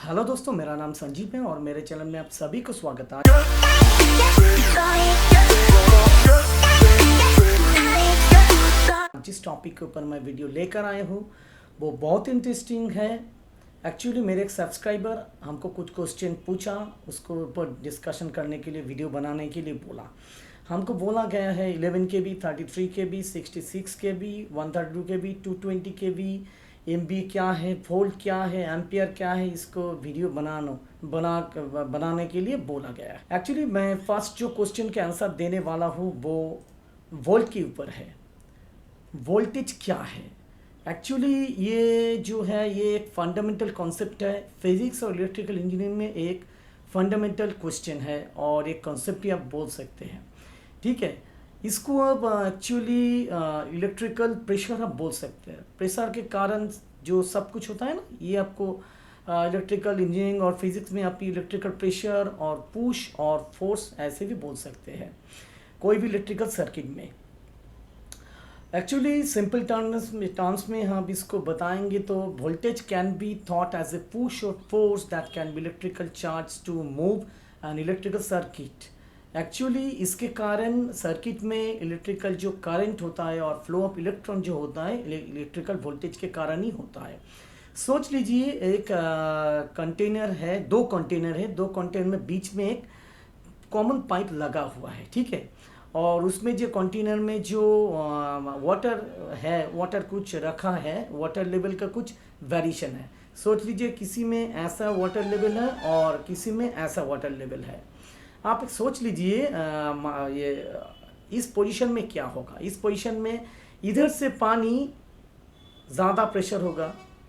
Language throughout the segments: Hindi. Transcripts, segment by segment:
हेलो दोस्तों, मेरा नाम संजीव है और मेरे चैनल में आप सभी को स्वागत है। जिस टॉपिक के ऊपर मैं वीडियो लेकर आया हूँ वो बहुत इंटरेस्टिंग है। एक्चुअली मेरे एक सब्सक्राइबर हमको कुछ क्वेश्चन पूछा, उसको ऊपर डिस्कशन करने के लिए, वीडियो बनाने के लिए बोला। हमको बोला गया है 11 के बी, 33 के बी, 66 के बी, 132 के बी, 220 के बी, एमबी क्या है, वोल्ट क्या है, एम्पियर क्या है, इसको वीडियो बनाने के लिए बोला गया है। एक्चुअली मैं फर्स्ट जो क्वेश्चन के आंसर देने वाला हूँ वो वोल्ट के ऊपर है। वोल्टेज क्या है? एक्चुअली ये जो है ये एक फंडामेंटल कॉन्सेप्ट है। फिजिक्स और इलेक्ट्रिकल इंजीनियरिंग में एक फंडामेंटल क्वेश्चन है और एक कॉन्सेप्ट भी आप बोल सकते हैं। ठीक है, इसको अब एक्चुअली इलेक्ट्रिकल प्रेशर आप बोल सकते हैं। प्रेशर के कारण जो सब कुछ होता है ना, ये आपको इलेक्ट्रिकल इंजीनियरिंग और फिजिक्स में आपकी इलेक्ट्रिकल प्रेशर और पुश और फोर्स ऐसे भी बोल सकते हैं कोई भी इलेक्ट्रिकल सर्किट में। एक्चुअली सिंपल टर्म्स में हम इसको बताएंगे तो voltage can be thought as a push और force that can be electrical charge to move an electrical circuit. Actually इसके कारण सर्किट में इलेक्ट्रिकल जो करंट होता है और फ्लो ऑफ इलेक्ट्रॉन जो होता है इलेक्ट्रिकल वोल्टेज के कारण ही होता है। सोच लीजिए एक कंटेनर है, दो कंटेनर में बीच में एक कॉमन पाइप लगा हुआ है। ठीक है, और उसमें जो कंटेनर में जो वाटर है, वाटर कुछ रखा है, वाटर लेवल का कुछ वेरिएशन है। सोच लीजिए किसी में ऐसा वाटर लेवल है और किसी में ऐसा वाटर लेवल है। आप सोच लीजिए ये इस पोजीशन में क्या होगा। इस पोजीशन में इधर से पानी ज़्यादा प्रेशर होगा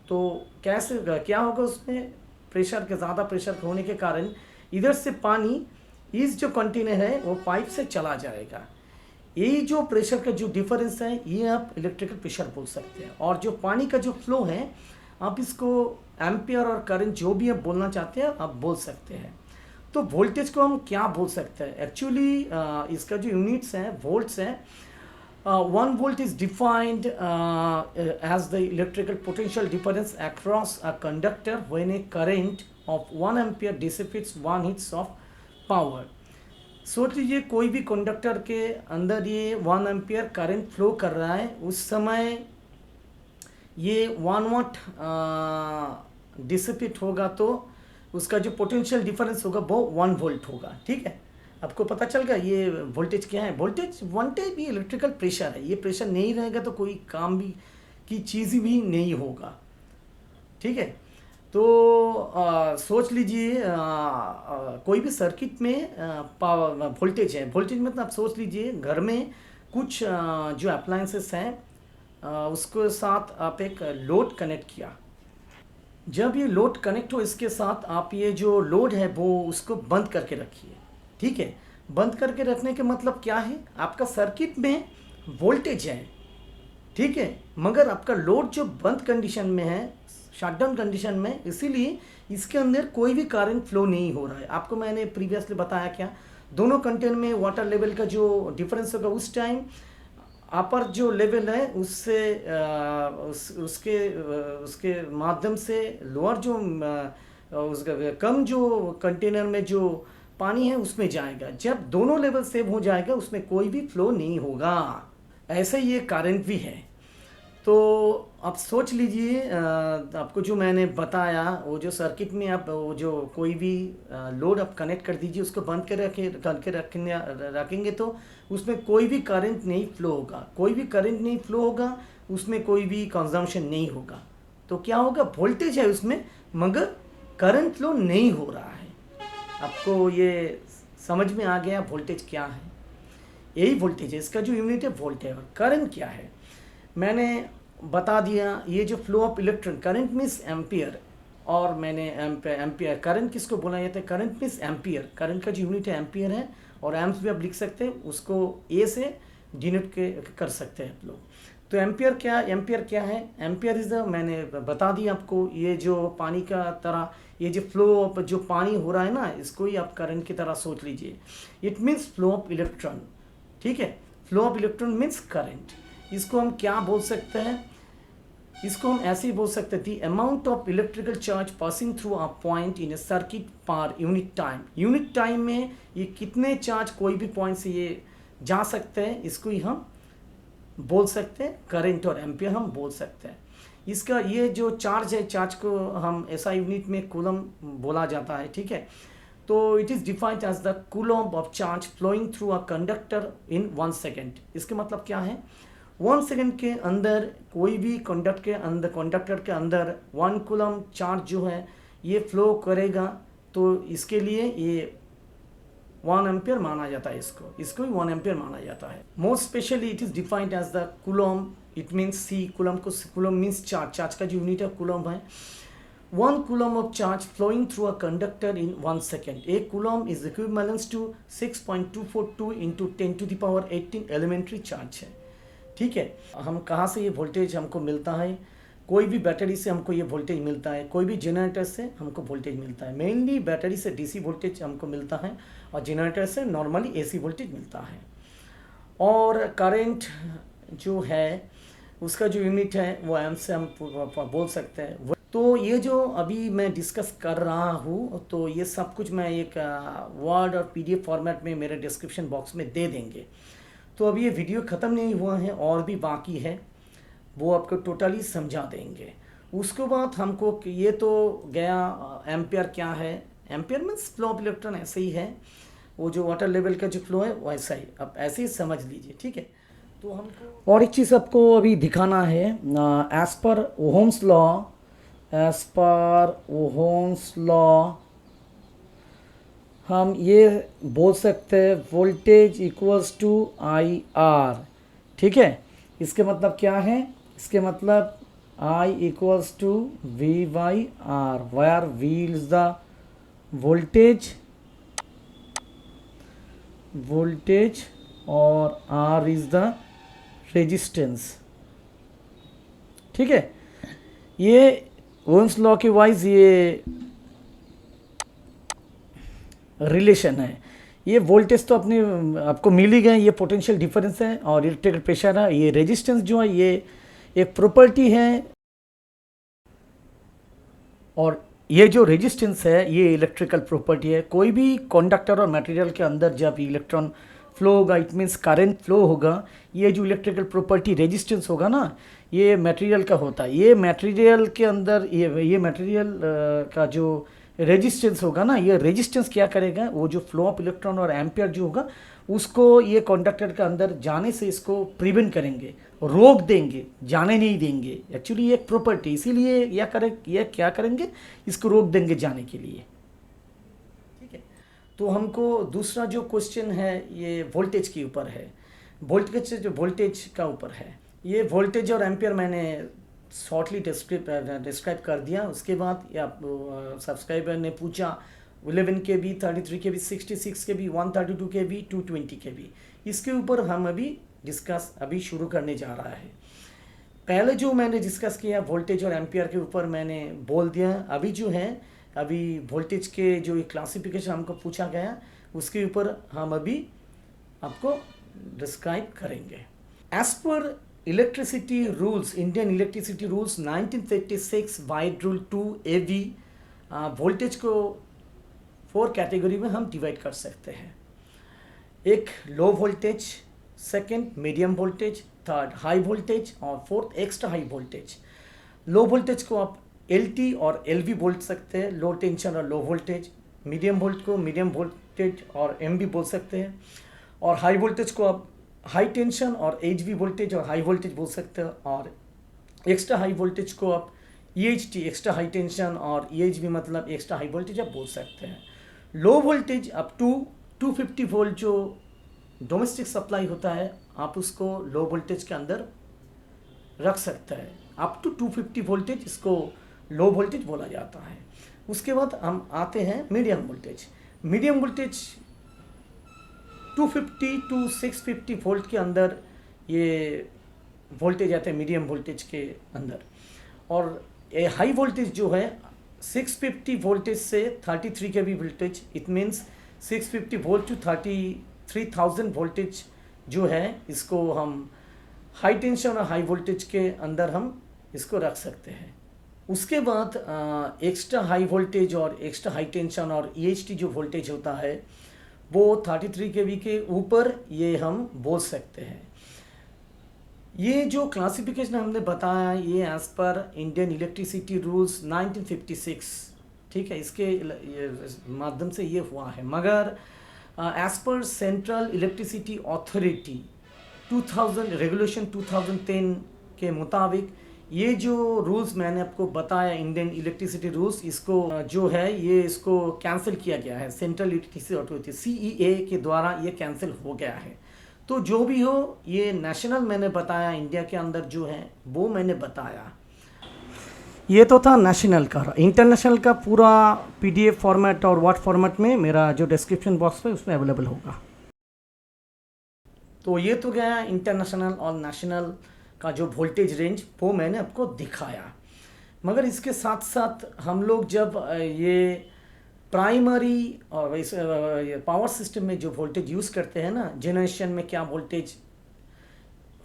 तो कैसे क्या होगा, उसमें प्रेशर के ज़्यादा प्रेशर होने के कारण इधर से पानी इस जो कंटेनर है वो पाइप से चला जाएगा। यही जो प्रेशर का जो डिफरेंस है ये आप इलेक्ट्रिकल प्रेशर बोल सकते हैं। और जो पानी का जो फ्लो है आप इसको एम्पियर और करंट जो भी आप बोलना चाहते हैं आप बोल सकते हैं। तो वोल्टेज को हम क्या बोल सकते हैं? एक्चुअली इसका जो यूनिट्स हैं वोल्ट्स हैं। 1 volt is defined as the electrical potential difference across a conductor when a current of 1 ampere dissipates 1 hits of power. सोच लीजिए कोई भी कंडक्टर के अंदर ये 1 एम्पियर करंट फ्लो कर रहा है, उस समय ये 1 वाट डिसिपेट होगा तो उसका जो पोटेंशियल डिफरेंस होगा वो 1 वोल्ट होगा। ठीक है, आपको पता चल गया ये वोल्टेज क्या है। वोल्टेज भी इलेक्ट्रिकल प्रेशर है। ये प्रेशर नहीं रहेगा तो कोई काम भी की चीज़ भी नहीं होगा। ठीक है, तो सोच लीजिए कोई भी सर्किट में वोल्टेज है। वोल्टेज मतलब आप सोच लीजिए घर में कुछ जो अप्लायंसेस हैं उसके साथ आप एक लोड कनेक्ट किया। जब ये लोड कनेक्ट हो इसके साथ आप ये जो लोड है वो उसको बंद करके रखिए। ठीक है, बंद करके रखने के मतलब क्या है, आपका सर्किट में वोल्टेज है। ठीक है, मगर आपका लोड जो बंद कंडीशन में है, शटडाउन कंडीशन में, इसीलिए इसके अंदर कोई भी करंट फ्लो नहीं हो रहा है। आपको मैंने प्रीवियसली बताया क्या, दोनों कंटेनर में वाटर लेवल का जो डिफरेंस होगा उस टाइम अपर जो लेवल है उससे उसके माध्यम से लोअर जो उसका कम जो कंटेनर में जो पानी है उसमें जाएगा। जब दोनों लेवल सेम हो जाएगा उसमें कोई भी फ्लो नहीं होगा। ऐसे ये करंट भी है। तो आप सोच लीजिए आपको जो मैंने बताया वो जो सर्किट में आप वो जो कोई भी लोड आप कनेक्ट कर दीजिए, उसको बंद करके रखेंगे तो उसमें कोई भी करंट नहीं फ्लो होगा। कोई भी करंट नहीं फ्लो होगा, उसमें कोई भी कंजम्पशन नहीं होगा। तो क्या होगा, वोल्टेज है उसमें मगर करंट फ्लो नहीं हो रहा है। आपको ये समझ में आ गया वोल्टेज क्या है? यही वोल्टेज है, इसका जो यूनिट है वोल्ट है। और करंट क्या है मैंने बता दिया। ये जो flow of electron, current means ampere, और मैंने एम्पियर करंट किसको बोला जाता है, करंट मीन्स एम्पियर। करंट का जो यूनिट है एम्पियर है और एम्प्स भी आप लिख सकते हैं, उसको ए से डिनोट कर सकते हैं आप लोग। तो एम्पियर क्या है? एम्पियर इज द, मैंने बता दिया आपको, ये जो पानी का तरह ये जो फ्लो ऑफ जो पानी हो रहा है ना, इसको ही आप करंट की तरह सोच लीजिए। It means flow of electron. ठीक है, flow of electron means current. इसको हम क्या बोल सकते हैं, इसको हम ऐसे ही बोल सकते थे, amount of electrical charge passing through a point in A circuit per unit time. Unit time में ये कितने चार्ज कोई भी पॉइंट से ये जा सकते हैं, इसको ही हम बोल सकते हैं करंट और एम्पियर हम बोल सकते हैं। इसका ये जो चार्ज है, चार्ज को हम ऐसा यूनिट में कूलम बोला जाता है, ठीक है। तो it is defined as the coulomb of charge flowing through a conductor in 1 second. इसके मतलब क्या है, 1 सेकेंड के अंदर कोई भी कंडक्टर के अंदर 1 कूलम चार्ज जो है ये फ्लो करेगा, तो इसके लिए ये 1 एम्पियर माना जाता है। इसको ही 1 एम्पियर माना जाता है। Most specially it is defined as the coulomb, it means C coulomb means charge का जो यूनिट है कूलम है। 1 coulomb of charge flowing through a conductor in 1 second. A coulomb is equivalent to 6.242 into 10 to the power 18 elementary charge है, ठीक है। हम कहाँ से ये वोल्टेज हमको मिलता है, कोई भी बैटरी से हमको ये वोल्टेज मिलता है, कोई भी जनरेटर से हमको वोल्टेज मिलता है। मेनली बैटरी से डीसी वोल्टेज हमको मिलता है और जनरेटर से नॉर्मली एसी वोल्टेज मिलता है। और करंट जो है उसका जो यूनिट है वो एम से हम बोल सकते हैं। तो ये जो अभी मैं डिस्कस कर रहा हूँ, तो ये सब कुछ मैं एक वर्ड और पीडीएफ फॉर्मेट में मेरे डिस्क्रिप्शन बॉक्स में दे देंगे। तो अभी ये वीडियो ख़त्म नहीं हुआ है, और भी बाकी है, वो आपको टोटली समझा देंगे। उसके बाद हमको ये तो गया एम्पियर क्या है, ampere means flow of electron, ऐसे ही है, वो जो वाटर लेवल का जो फ्लो है वैसा ही, अब ऐसे ही समझ लीजिए, ठीक है। तो हमको और एक चीज़ आपको अभी दिखाना है, एज पर ओहम्स लॉ हम ये बोल सकते हैं voltage equals to I R, ठीक है। इसके मतलब क्या है, इसके मतलब I equals to V by R, where V is the voltage और R इज द रेजिस्टेंस, ठीक है। ये ओम्स लॉ के वाइज ये रिलेशन है। ये वोल्टेज तो अपने आपको मिल ही गए, ये पोटेंशियल डिफरेंस है और इलेक्ट्रिकल प्रेशर है। ये रेजिस्टेंस जो है ये एक प्रॉपर्टी है, और ये जो रेजिस्टेंस है ये इलेक्ट्रिकल प्रॉपर्टी है। कोई भी कंडक्टर और मटेरियल के अंदर जब इलेक्ट्रॉन फ्लो होगा, इट मीन्स करंट फ्लो होगा, ये जो इलेक्ट्रिकल प्रॉपर्टी रेजिस्टेंस होगा ना, ये मटेरियल का होता है। ये मटेरियल के अंदर ये मटेरियल का जो रेजिस्टेंस होगा ना, ये रेजिस्टेंस क्या करेगा, वो जो फ्लो ऑफ इलेक्ट्रॉन और एम्पियर जो होगा उसको ये कंडक्टर के अंदर जाने से इसको प्रिवेंट करेंगे, रोक देंगे, जाने नहीं देंगे। एक्चुअली ये एक प्रॉपर्टी, इसीलिए ये क्या करेंगे, इसको रोक देंगे जाने के लिए, ठीक है। तो हमको दूसरा जो क्वेश्चन है ये वोल्टेज के ऊपर है, वोल्टेज का ऊपर है। ये वोल्टेज और एम्पियर मैंने शॉर्टली डिस्क्राइब कर दिया। उसके बाद सब्सक्राइबर ने पूछा 11 KB, 33 KB, 66 KB, 132 KB, 220 KB, इसके ऊपर हम अभी शुरू करने जा रहा है। पहले जो मैंने डिस्कस किया वोल्टेज और एम्पियर के ऊपर मैंने बोल दिया। अभी वोल्टेज के जो क्लासिफिकेशन हमको पूछा गया उसके ऊपर हम अभी आपको डिस्क्राइब करेंगे। As per electricity rules, Indian electricity rules 1936 vide rule 2AV, voltage को 4 कैटेगरी में हम डिवाइड कर सकते हैं। एक low voltage, second medium voltage, third high voltage और fourth extra high voltage. Low voltage को आप LT और LV बोल सकते हैं, लो टेंशन और लो वोल्टेज। मीडियम वोल्टेज और MV बोल सकते हैं, और हाई वोल्टेज को आप हाई टेंशन और HV वोल्टेज और हाई वोल्टेज बोल सकते हैं, और एक्स्ट्रा हाई वोल्टेज को आप EHT एक्स्ट्रा हाई टेंशन और EHV मतलब एक्स्ट्रा हाई वोल्टेज आप बोल सकते हैं। Low voltage up to 250 volt जो डोमेस्टिक सप्लाई होता है, आप उसको लो वोल्टेज के अंदर रख सकते हैं। अप टू 250 वोल्टेज इसको लो वोल्टेज बोला जाता है। उसके बाद हम आते हैं medium voltage. Medium voltage 250 to 650 volt के अंदर ये वोल्टेज आते हैं मीडियम वोल्टेज के अंदर, और ये हाई वोल्टेज जो है 650 वोल्टेज से 33 kV voltage, it means 650 volt to 33,000 voltage जो है, इसको हम हाई टेंशन और हाई वोल्टेज के अंदर हम इसको रख सकते हैं। उसके बाद एक्स्ट्रा हाई वोल्टेज और एक्स्ट्रा हाई टेंशन और EHT जो वोल्टेज होता है वो 33 kV के ऊपर ये हम बोल सकते हैं। ये जो क्लासिफिकेशन हमने बताया ये as per Indian electricity rules 1956, ठीक है, इसके माध्यम से ये हुआ है। मगर as per central electricity authority 2000 regulation 2010 के मुताबिक ये जो रूल्स मैंने आपको बताया इंडियन इलेक्ट्रिसिटी रूल्स, इसको जो है ये इसको कैंसिल किया गया है। सेंट्रल इलेक्ट्रिसिटी अथॉरिटी CEA के द्वारा ये कैंसिल हो गया है। तो जो भी हो, ये नेशनल मैंने बताया इंडिया के अंदर जो है वो मैंने बताया। ये तो था नेशनल का। इंटरनेशनल का पूरा PDF फॉर्मेट और वर्ड फॉर्मेट में मेरा जो डिस्क्रिप्शन बॉक्स है उसमें अवेलेबल होगा। तो ये तो गया इंटरनेशनल और नेशनल का जो वोल्टेज रेंज वो मैंने आपको दिखाया। मगर इसके साथ साथ हम लोग जब ये प्राइमरी और इस पावर सिस्टम में जो वोल्टेज यूज़ करते हैं ना, जनरेशन में क्या वोल्टेज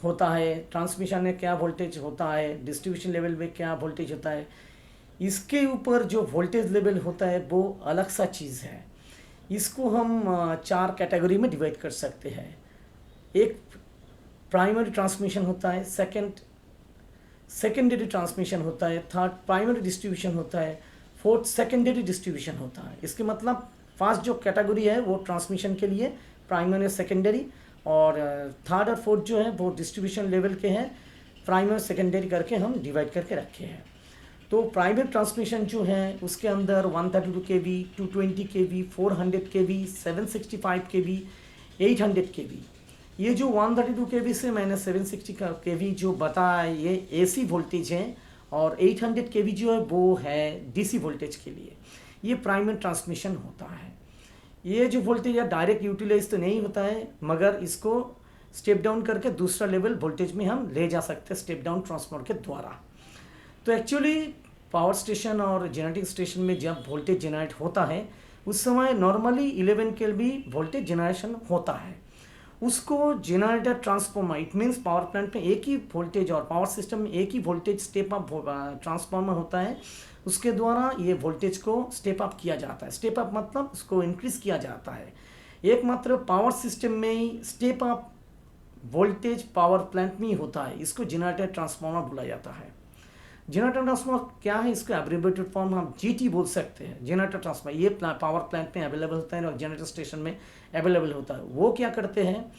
होता है, ट्रांसमिशन में क्या वोल्टेज होता है, डिस्ट्रीब्यूशन लेवल में क्या वोल्टेज होता है, इसके ऊपर जो वोल्टेज लेवल होता है वो अलग सा चीज़ है। इसको हम 4 कैटेगरी में डिवाइड कर सकते हैं। एक प्राइमरी ट्रांसमिशन होता है, सेकेंडरी ट्रांसमिशन होता है, थर्ड प्राइमरी डिस्ट्रीब्यूशन होता है, फोर्थ सेकेंडरी डिस्ट्रीब्यूशन होता है। इसके मतलब फर्स्ट जो कैटेगरी है वो ट्रांसमिशन के लिए प्राइमरी और सेकेंडरी, और थर्ड और फोर्थ जो है वो डिस्ट्रीब्यूशन लेवल के हैं, प्राइमरी और सेकेंडरी करके हम डिवाइड करके रखे हैं। तो प्राइमरी ट्रांसमिशन जो है उसके अंदर 132 kV, 220 kV, 400 kV, 765 kV, 800 kV। ये जो 132 kV से मैंने 760 kV जो बताया ये AC वोल्टेज है, और 800 kV जो है वो है DC वोल्टेज के लिए। ये प्राइमरी ट्रांसमिशन होता है। ये जो वोल्टेज है डायरेक्ट यूटिलाइज तो नहीं होता है, मगर इसको स्टेप डाउन करके दूसरा लेवल वोल्टेज में हम ले जा सकते हैं स्टेप डाउन ट्रांसफार्मर के द्वारा। तो एक्चुअली पावर स्टेशन और जनरेटिंग स्टेशन में जब वोल्टेज जनरेट होता है उस समय नॉर्मली 11 kV वोल्टेज जनरेशन होता है। उसको generator transformer, it means power plant में एक ही वोल्टेज और पावर सिस्टम में एक ही वोल्टेज स्टेप अप ट्रांसफार्मर होता है, उसके द्वारा ये वोल्टेज को स्टेप अप किया जाता है। स्टेप अप मतलब उसको इंक्रीज किया जाता है। एकमात्र पावर सिस्टम में ही step up voltage power plant में ही होता है। इसको जनरेटर ट्रांसफार्मर बोला जाता है। जनरेटर ट्रांसफार्मर क्या है, इसको एब्रिविएटेड फॉर्म हम GT बोल सकते हैं। जनरेटर ट्रांसफार्मर ये पावर प्लांट में अवेलेबल होता है और जनरेटर स्टेशन में अवेलेबल होता है। वो क्या करते हैं,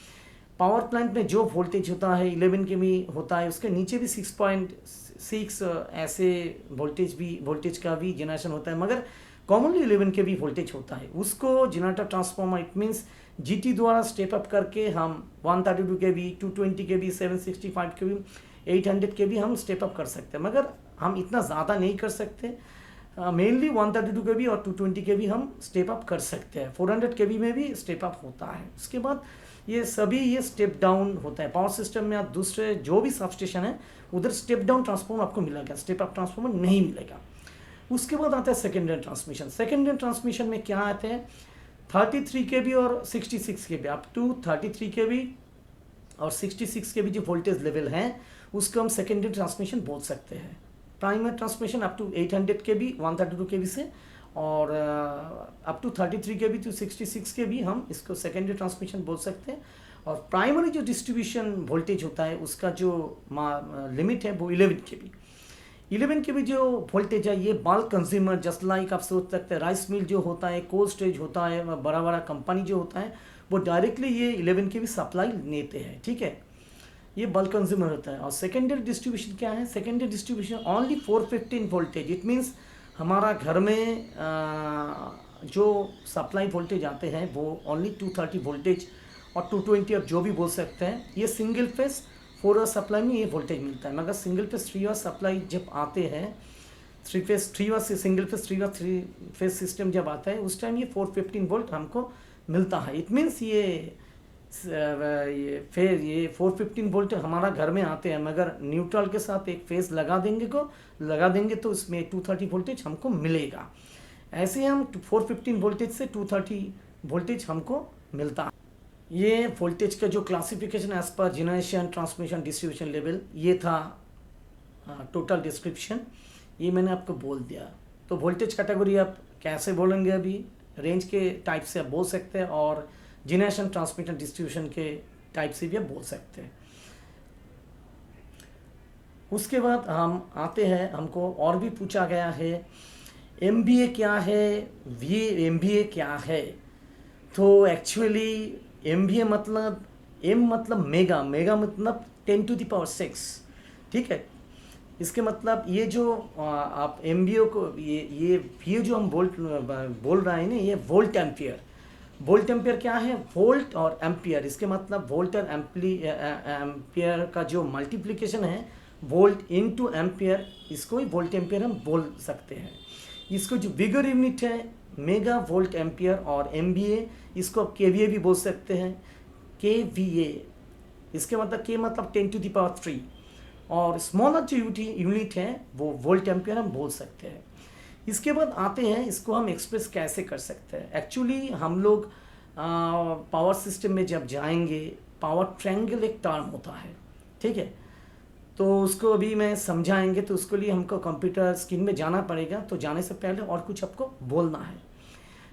पावर प्लांट में जो वोल्टेज होता है 11 kV होता है, उसके नीचे भी 6.6 ऐसे वोल्टेज का भी जनरेशन होता है, मगर कॉमनली 11 kV वोल्टेज होता है। उसको generator transformer it means GT द्वारा स्टेप अप करके हम 132 kV, 220 kV, 765 kV, 800 kV हम स्टेप अप कर सकते हैं, मगर हम इतना ज़्यादा नहीं कर सकते। मेनली 132 kV और 220 kV हम स्टेप अप कर सकते हैं। 400 kV में भी स्टेप अप होता है। उसके बाद ये सभी ये स्टेप डाउन होता है। पावर सिस्टम में आप दूसरे जो भी सब स्टेशन है उधर स्टेप डाउन ट्रांसफार्मर आपको मिलेगा, स्टेप अप ट्रांसफार्मर नहीं मिलेगा। उसके बाद आता है सेकेंडरी ट्रांसमिशन। सेकेंडरी ट्रांसमिशन में क्या आते हैं, 33 kV और 66 kV, अप टू 33 kV और 66 kV जो वोल्टेज लेवल हैं उसको हम सेकेंडरी ट्रांसमिशन बोल सकते हैं। Primary transmission up to 800 kV 132 kV से, और up to 33 kV to 66 kV हम इसको सेकेंडरी ट्रांसमिशन बोल सकते हैं। और प्राइमरी जो डिस्ट्रीब्यूशन वोल्टेज होता है उसका जो लिमिट है वो 11 kV। 11 kV जो वोल्टेज है ये बल्क कंज्यूमर, जस्ट लाइक आप सोच सकते हैं राइस मिल जो होता है, कोल्ड स्टोरेज होता है, बड़ा बड़ा कंपनी जो होता है वो डायरेक्टली ये 11 kV सप्लाई लेते हैं, ठीक है। ये बल्क कंज्यूमर होता है। और सेकेंडरी डिस्ट्रीब्यूशन क्या है, secondary distribution only 415 voltage. It means हमारा घर में जो सप्लाई वोल्टेज आते हैं वो ओनली 230 वोल्टेज और 220 आप जो भी बोल सकते हैं। ये सिंगल फेस 4 आवर सप्लाई में ये वोल्टेज मिलता है, मगर सिंगल फेस 3 आवर सप्लाई जब आते हैं, 3 आवर से single phase 3 wire 3 phase system जब आता है उस टाइम ये 415 वोल्ट हमको मिलता है। इट मीन्स ये 415 वोल्ट हमारा घर में आते हैं, मगर न्यूट्रल के साथ एक फेस लगा देंगे तो इसमें 230 वोल्टेज हमको मिलेगा। ऐसे हम 415 वोल्टेज से 230 वोल्टेज हमको मिलता है। ये वोल्टेज का जो classification as per generation transmission distribution level ये था टोटल डिस्क्रिप्शन ये मैंने आपको बोल दिया। तो वोल्टेज कैटेगरी आप कैसे बोलेंगे, अभी रेंज के टाइप से आप बोल सकते हैं और जनरेशन ट्रांसमिशन डिस्ट्रीब्यूशन के टाइप से भी आप बोल सकते हैं। उसके बाद हम आते हैं, हमको और भी पूछा गया है एमबीए क्या है, एमबीए क्या है। तो एक्चुअली एमबीए मतलब एम मतलब मेगा, मेगा मतलब 10⁶, ठीक है। इसके मतलब ये जो आप एमबीए को ये जो हम बोल रहे हैं ना, ये वोल्ट एम्पियर। वोल्ट एम्पियर क्या है, वोल्ट और एम्पियर, इसके मतलब वोल्ट और एम्पियर का जो मल्टीप्लिकेशन है वोल्ट इनटू एम्पियर, इसको ही वोल्ट एम्पियर हम बोल सकते हैं। इसको जो बिगर यूनिट है मेगा वोल्ट एम्पियर, और एमबीए इसको आप केवीए भी बोल सकते हैं, केवीए। इसके मतलब के मतलब 10⁻³ और स्मॉलर जो यूनिट है वो वोल्ट एम्पियर हम बोल सकते हैं। इसके बाद आते हैं इसको हम एक्सप्रेस कैसे कर सकते हैं। एक्चुअली हम लोग पावर सिस्टम में जब जाएंगे, पावर ट्रायंगल एक टर्म होता है, ठीक है। तो उसको अभी मैं समझाएंगे, तो उसके लिए हमको कंप्यूटर स्क्रीन में जाना पड़ेगा। तो जाने से पहले और कुछ आपको बोलना है।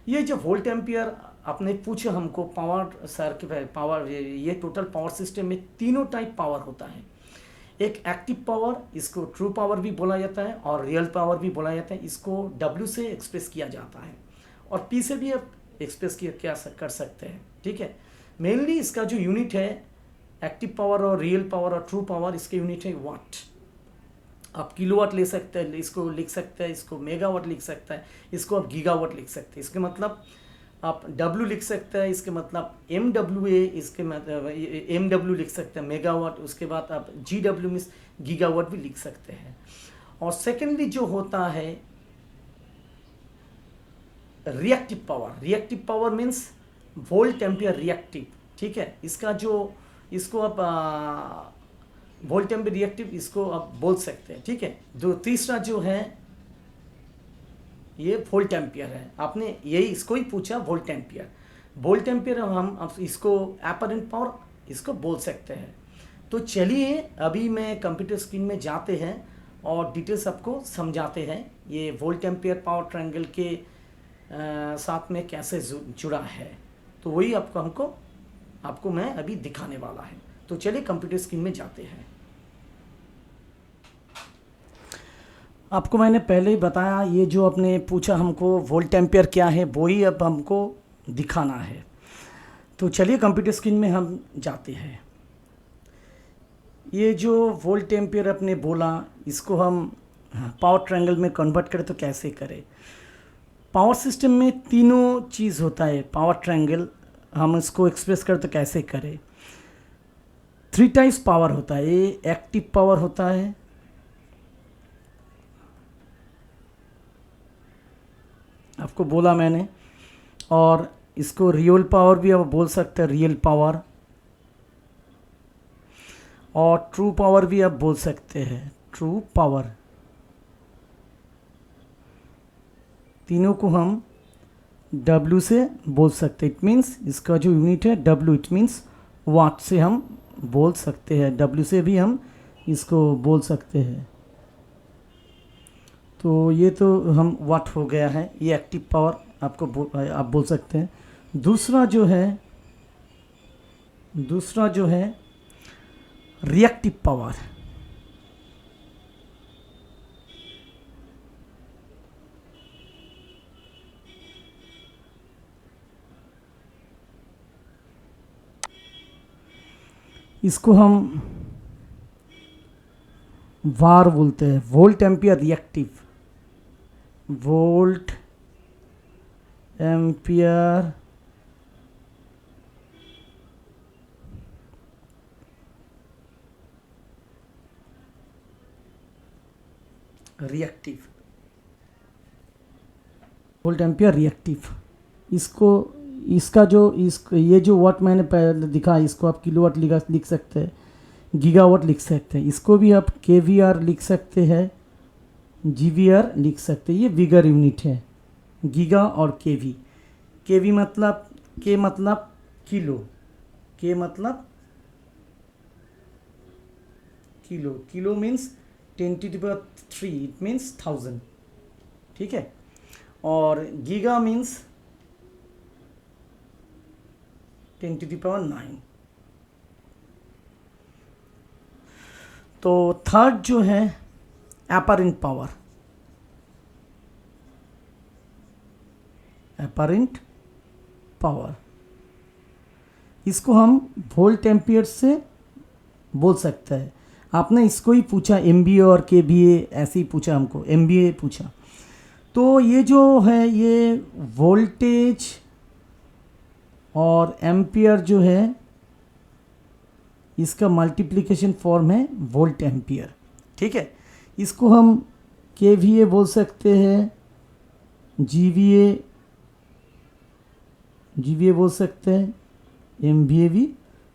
ये जो वोल्ट एम्पियर आपने पूछा हमको, पावर सर्किट पावर, ये टोटल पावर सिस्टम में तीनों टाइप पावर होता है। एक एक्टिव पावर, इसको ट्रू पावर भी बोला जाता है, और रियल पावर भी बोला जाता है। इसको W से एक्सप्रेस किया जाता है और P से भी आप एक्सप्रेस किया कर सकते हैं, ठीक है। मेनली इसका जो यूनिट है एक्टिव पावर और रियल पावर और ट्रू पावर, इसके यूनिट है वाट। आप किलोवाट ले सकते हैं, इसको लिख सकते हैं, इसको मेगावाट लिख सकते हैं, इसको आप गीगावाट लिख सकते हैं। इसके मतलब आप W लिख सकते हैं, इसके मतलब MWA, इसके मतलब MW लिख सकते हैं मेगावाट। उसके बाद आप GW मीन्स गीगावाट भी लिख सकते हैं। और सेकेंडली जो होता है reactive power, reactive power means volt ampere reactive, ठीक है। इसका जो इसको आप वोल्ट एम्पियर रिएक्टिव इसको आप बोल सकते हैं, ठीक है। जो तीसरा जो है ये वोल्ट एम्पियर है। आपने यही इसको ही पूछा, वोल्ट एम्पियर। वोल्ट एम्पियर हम अब इसको अपरेंट पावर इसको बोल सकते हैं। तो चलिए अभी मैं कंप्यूटर स्क्रीन में जाते हैं और डिटेल्स आपको समझाते हैं ये वोल्ट एम्पियर पावर ट्रायंगल के साथ में कैसे जुड़ा है। तो वही आपको मैं अभी दिखाने वाला है। तो चलिए कंप्यूटर स्क्रीन में जाते हैं। आपको मैंने पहले ही बताया, ये जो आपने पूछा हमको वोल्ट एम्पियर क्या है, वो ही अब हमको दिखाना है। तो चलिए कंप्यूटर स्क्रीन में हम जाते हैं। ये जो वोल्ट एम्पियर आपने बोला, इसको हम पावर ट्रायंगल में कन्वर्ट करें तो कैसे करें। पावर सिस्टम में तीनों चीज़ होता है। पावर ट्रायंगल हम इसको एक्सप्रेस करें तो कैसे करें। 3 टाइप्स पावर होता है। ये एक्टिव पावर होता है, आपको बोला मैंने, और इसको रियल पावर भी आप बोल सकते हैं, रियल पावर, और ट्रू पावर भी आप बोल सकते हैं, ट्रू पावर। तीनों को हम W से बोल सकते हैं। इट मीन्स इसका जो यूनिट है W, इट मीन्स वाट से हम बोल सकते हैं। W से भी हम इसको बोल सकते हैं। तो ये तो हम वाट हो गया है, ये एक्टिव पावर आप बोल सकते हैं। दूसरा जो है रिएक्टिव पावर। इसको हम वार बोलते हैं, volt ampere reactive, volt ampere reactive, volt ampere reactive. ये जो वाट मैंने पहले दिखा, इसको आप किलोवाट लिख सकते हैं, गीगावाट लिख सकते हैं। इसको भी आप केवीआर लिख सकते हैं, जीवीआर लिख सकते हैं। ये बिगर यूनिट है, गीगा और केवी। केवी मतलब किलो, के मतलब किलो मीन्स 10⁻³ इट मीन्स 1000, ठीक है। और गीगा मीन्स 10⁹ तो थर्ड जो है एपरेंट पावर, एपरेंट पावर, इसको हम वोल्ट एम्पियर से बोल सकते हैं। आपने इसको ही पूछा MVA और KVA, ऐसे ही पूछा हमको, MVA पूछा। तो ये जो है ये वोल्टेज और एम्पियर जो है इसका मल्टीप्लिकेशन फॉर्म है वोल्ट एम्पियर, ठीक है। इसको हम KVA बोल सकते हैं, GVA बोल सकते हैं, MVA भी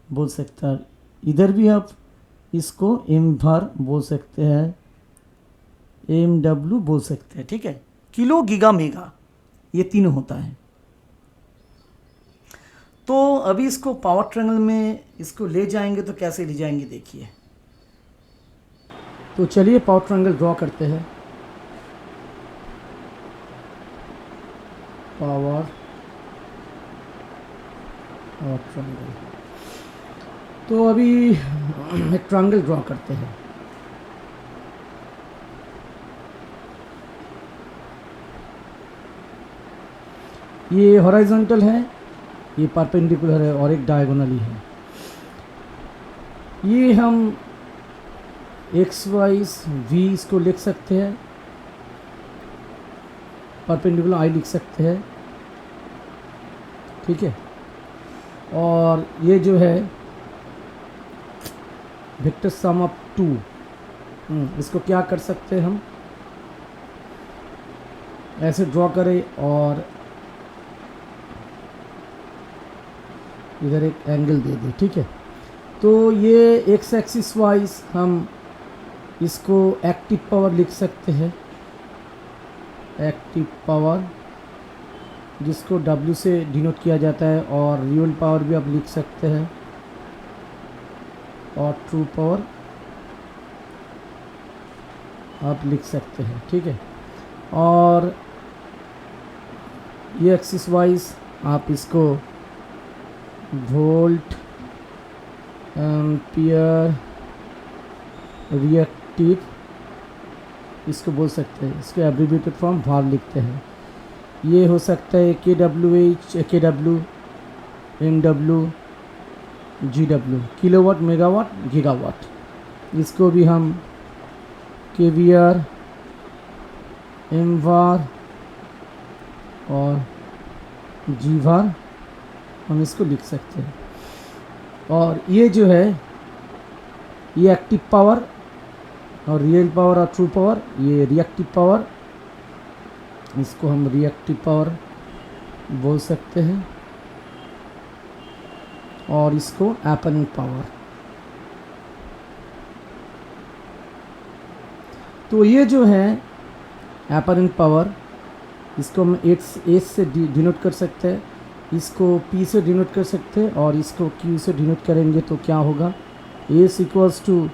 बोल सकते हैं। इधर भी आप इसको MVAR बोल सकते हैं, MW बोल सकते हैं, ठीक है। किलो, गीगा, मेगा, ये तीनों होता है। तो अभी इसको पावर ट्रायंगल में इसको ले जाएंगे तो कैसे ले जाएंगे देखिए। तो चलिए पावर ट्रायंगल ड्रॉ करते हैं। पावर ट्रायंगल, तो अभी एक ट्रायंगल ड्रॉ करते हैं। ये हॉरिजॉन्टल है, ये परपेंडिकुलर है और एक डायगोनली है। ये हम एक्स वाइज V इसको लिख सकते हैं, परपेंडिकुलर I लिख सकते हैं, ठीक है। और ये जो है वेक्टर सम ऑफ 2, इसको क्या कर सकते हैं हम, ऐसे ड्रॉ करें और इधर एक एंगल दे दें, ठीक है। तो ये एक्स एक्सिस वाइज हम इसको एक्टिव पावर लिख सकते हैं, एक्टिव पावर जिसको W से डिनोट किया जाता है, और रियल पावर भी आप लिख सकते हैं, और ट्रू पावर आप लिख सकते हैं, ठीक है। और ये एक्सिस वाइज आप इसको वोल्ट एम्पियर रिएक्टिव इसको बोल सकते हैं, इसको एब्रीविएटेड फॉर्म VAR लिखते हैं। ये हो सकता है KWH, KW, MW, GW, kilowatt, megawatt, gigawatt. इसको भी हम KVAR, MVAR और GVAR हम इसको लिख सकते हैं। और ये जो है ये एक्टिव पावर और रियल पावर और ट्रू पावर, ये रिएक्टिव पावर, इसको हम रिएक्टिव पावर बोल सकते हैं, और इसको एपरेंट पावर। तो ये जो है एपरेंट पावर, इसको हम एच से डिनोट कर सकते हैं, इसको P से डिनोट कर सकते हैं, और इसको Q से डिनोट करेंगे तो क्या होगा, S equals to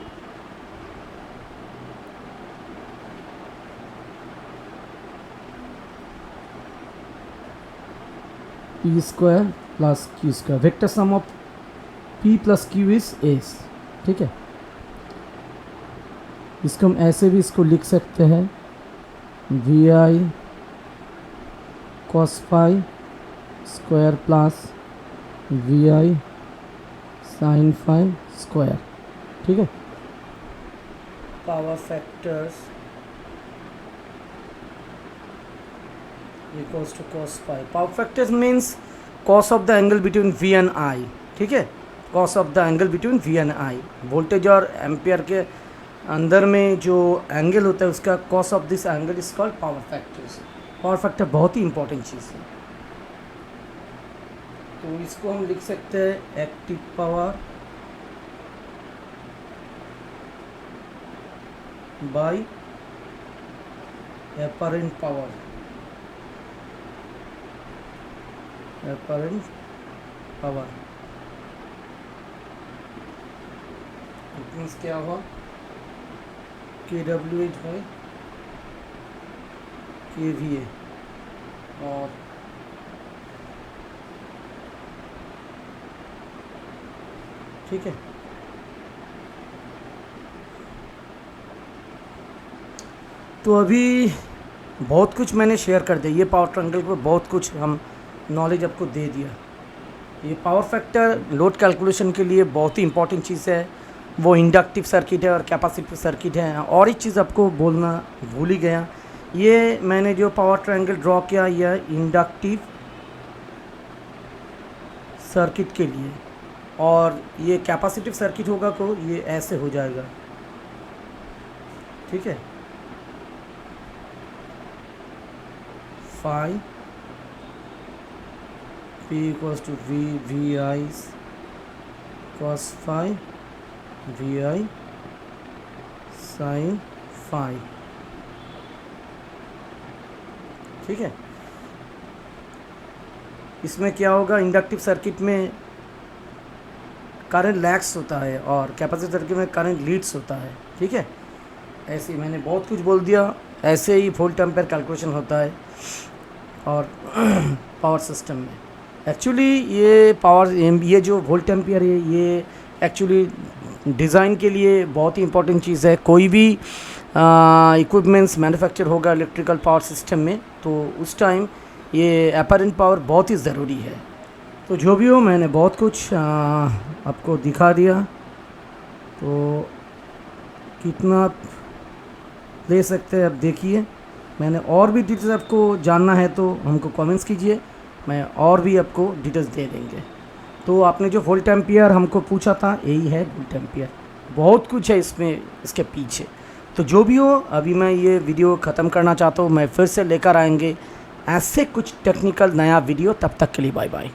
P square plus Q square. Vector sum of P plus Q is S, ठीक है। इसको हम ऐसे भी इसको लिख सकते हैं, VI cos phi square plus VI sin phi square, ठीक है। Power factors equals to cos phi। Power factors means cos of the angle between V and I, ठीक है, cos of the angle between V and I। Voltage और एम्पियर के अंदर में जो एंगल होता है उसका cos of this angle is called power factors. Power factor बहुत ही इंपॉर्टेंट चीज़ है। तो इसको हम लिख सकते हैं active power bye apparent power, apparent power means क्या हुआ, kWh by kVA और ठीक है। तो अभी बहुत कुछ मैंने शेयर कर दिया, ये पावर ट्रायंगल पे बहुत कुछ हम नॉलेज आपको दे दिया। ये पावर फैक्टर लोड कैलकुलेशन के लिए बहुत ही इंपॉर्टेंट चीज़ है, वो इंडक्टिव सर्किट है और कैपेसिटिव सर्किट है। और एक चीज़ आपको बोलना भूल ही गया, ये मैंने जो पावर ट्रायंगल ड्रॉ किया यह इंडक्टिव सर्किट के लिए, और ये कैपेसिटिव सर्किट होगा तो ये ऐसे हो जाएगा, ठीक है। Phi P equals to VI cos phi VI sin phi, ठीक है। इसमें क्या होगा, इंडक्टिव सर्किट में करंट लैग्स होता है और कैपेसिटिव सर्किट में करंट लीड्स होता है, ठीक है। ऐसे ही मैंने बहुत कुछ बोल दिया, ऐसे ही वोल्ट एम्पेयर कैलकुलेशन होता है और पावर सिस्टम में। एक्चुअली ये जो वोल्ट एम्पियर है ये एक्चुअली डिज़ाइन के लिए बहुत ही इंपॉर्टेंट चीज़ है। कोई भी इक्विपमेंट्स मैन्युफैक्चर होगा इलेक्ट्रिकल पावर सिस्टम में, तो उस टाइम ये अपरेंट पावर बहुत ही ज़रूरी है। तो जो भी हो, मैंने बहुत कुछ आपको दिखा दिया, तो कितना आप ले सकते हैं अब देखिए। मैंने और भी डिटेल्स आपको जानना है तो हमको कमेंट्स कीजिए, मैं और भी आपको डिटेल्स दे देंगे। तो आपने जो वोल्ट एम्पियर हमको पूछा था, यही है वोल्ट एम्पियर। बहुत कुछ है इसमें, इसके पीछे। तो जो भी हो, अभी मैं ये वीडियो ख़त्म करना चाहता हूँ। मैं फिर से लेकर आएंगे ऐसे कुछ टेक्निकल नया वीडियो। तब तक के लिए बाय बाय।